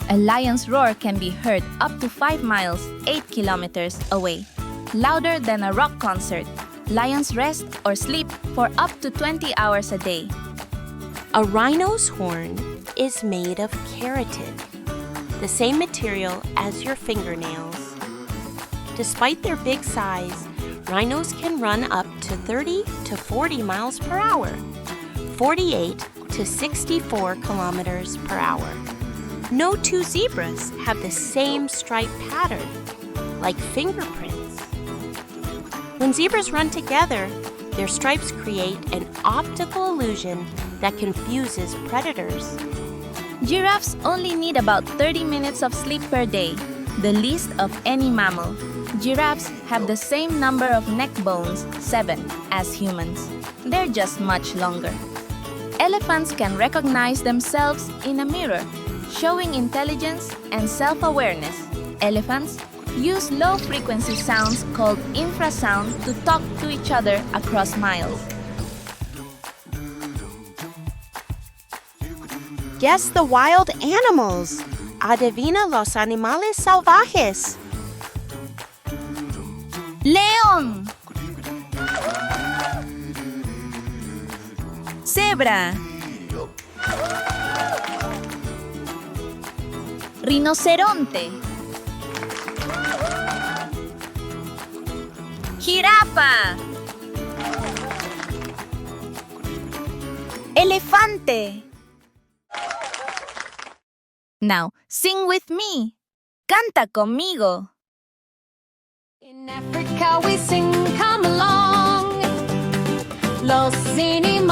A lion's roar can be heard up to 5 miles, 8 kilometers away. Louder than a rock concert. Lions rest or sleep for up to 20 hours a day. A rhino's horn is made of keratin, the same material as your fingernails. Despite their big size, rhinos can run up to 30 to 40 miles per hour, 48 to 64 kilometers per hour. No two zebras have the same stripe pattern, like fingerprints. When zebras run together, their stripes create an optical illusion that confuses predators. Giraffes only need about 30 minutes of sleep per day, the least of any mammal. Giraffes have the same number of neck bones, 7, as humans. They're just much longer. Elephants can recognize themselves in a mirror, showing intelligence and self-awareness. Elephants use low-frequency sounds called infrasound to talk to each other across miles. Guess the wild animals. Adivina los animales salvajes. León. Cebra. Rinoceronte. Jirafa. Elefante. Now, sing with me. Canta conmigo. In Africa we sing, come along. Los animales